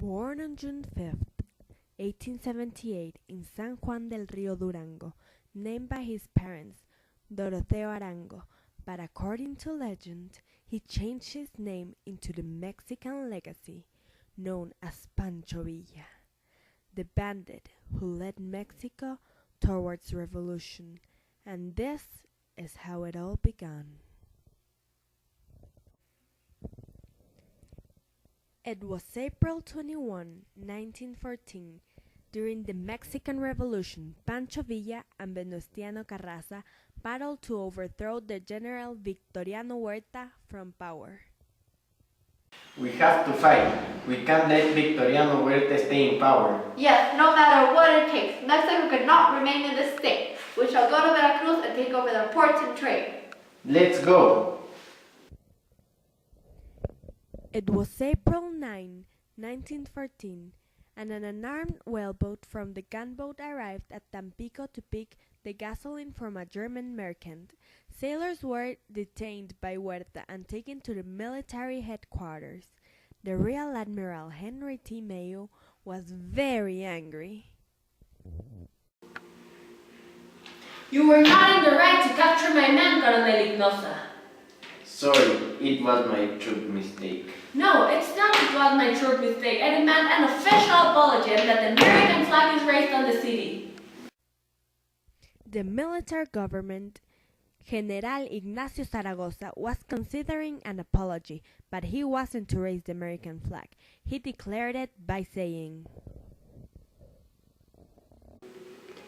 Born on June 5th, 1878, in San Juan del Rio, Durango, named by his parents, Doroteo Arango, but according to legend, he changed his name into the Mexican legacy, known as Pancho Villa, the bandit who led Mexico towards revolution, and this is how it all began. It was April 21, 1914. During the Mexican Revolution, Pancho Villa and Venustiano Carranza battled to overthrow the General Victoriano Huerta from power. We have to fight. We can't let Victoriano Huerta stay in power. Yes, no matter what it takes. Mexico cannot remain in this state. We shall go to Veracruz and take over the ports and trade. Let's go. It was April 9, 1914, and an unarmed whaleboat from the gunboat arrived at Tampico to pick the gasoline from a German merchant. Sailors were detained by Huerta and taken to the military headquarters. The Real Admiral Henry T. Mayo was very angry. You were not in the right to capture my man, Coronel Ignosa. Sorry, it was my true mistake. No, it's not it was my true mistake. I demand an official apology and that the American flag is raised on the city. The military government, General Ignacio Zaragoza, was considering an apology, but he wasn't to raise the American flag. He declared it by saying,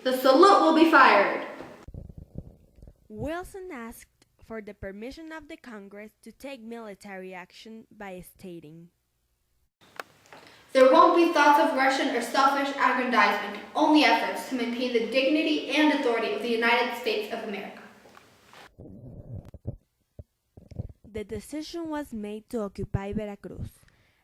The salute will be fired. Wilson asked for the permission of the Congress to take military action by stating, There won't be thoughts of Russian or selfish aggrandizement, only efforts to maintain the dignity and authority of the United States of America. The decision was made to occupy Veracruz,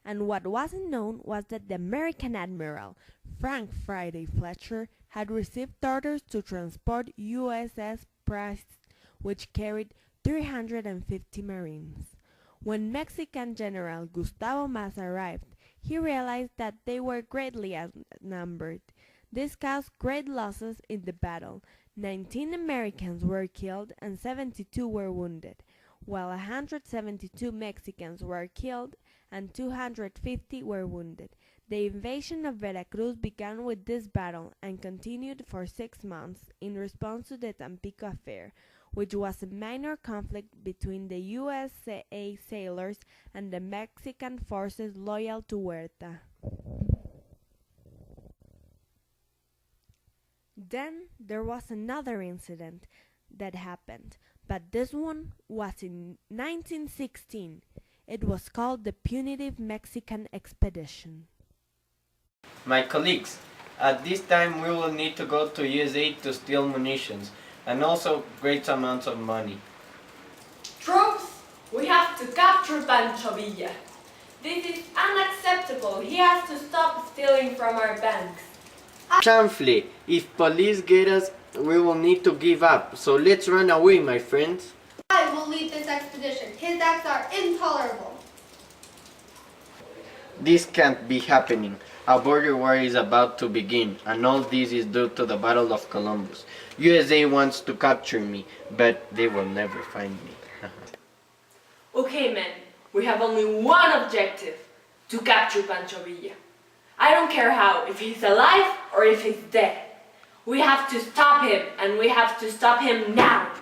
and what wasn't known was that the American Admiral, Frank Friday Fletcher, had received orders to transport USS Price, which carried 350 Marines. When Mexican General Gustavo Mas arrived, he realized that they were greatly outnumbered. This caused great losses in the battle. 19 Americans were killed and 72 were wounded, while 172 Mexicans were killed and 250 were wounded. The invasion of Veracruz began with this battle and continued for 6 months in response to the Tampico affair, which was a minor conflict between the USA sailors and the Mexican forces loyal to Huerta. Then there was another incident that happened, but this one was in 1916. It was called the Punitive Mexican Expedition. My colleagues, at this time we will need to go to USA to steal munitions and also great amounts of money. Troops, we have to capture Pancho Villa. This is unacceptable. He has to stop stealing from our banks. Chanfle, if police get us, we will need to give up, so let's run away, my friends. I will lead this expedition. His acts are intolerable. This can't be happening. A border war is about to begin, and all this is due to the Battle of Columbus. USA wants to capture me, but they will never find me. Okay, men, we have only one objective: to capture Pancho Villa. I don't care how, if he's alive or if he's dead. We have to stop him, and we have to stop him now.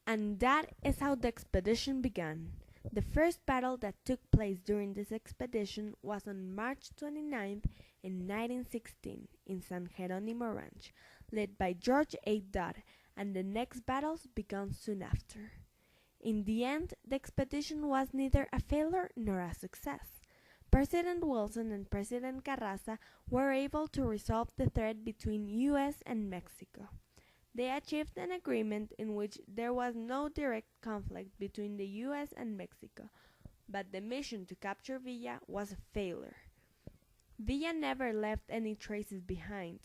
And that is how the expedition began. The first battle that took place during this expedition was on March 29th in 1916 in San Jeronimo Ranch, led by George A. Dodd, and the next battles began soon after. In the end, the expedition was neither a failure nor a success. President Wilson and President Carranza were able to resolve the threat between U.S. and Mexico. They achieved an agreement in which there was no direct conflict between the U.S. and Mexico, but the mission to capture Villa was a failure. Villa never left any traces behind,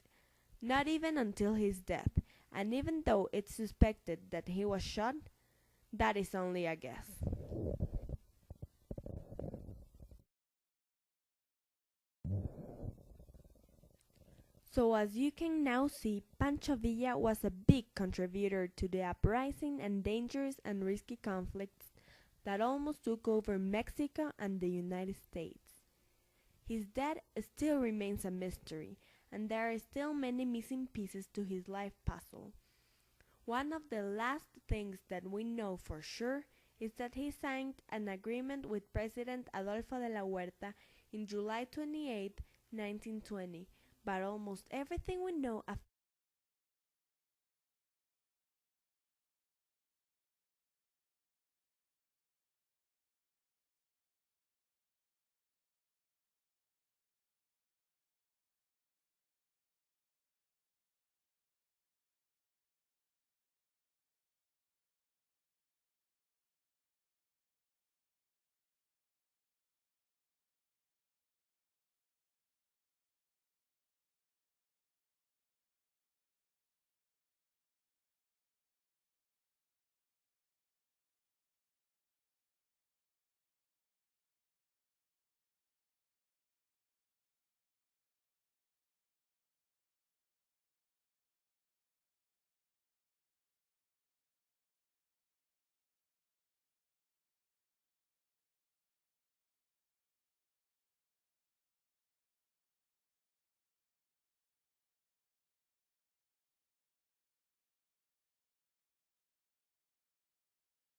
not even until his death, and even though it's suspected that he was shot, that is only a guess. So as you can now see, Pancho Villa was a big contributor to the uprising and dangerous and risky conflicts that almost took over Mexico and the United States. His death still remains a mystery, and there are still many missing pieces to his life puzzle. One of the last things that we know for sure is that he signed an agreement with President Adolfo de la Huerta in July 28, 1920, but almost everything we know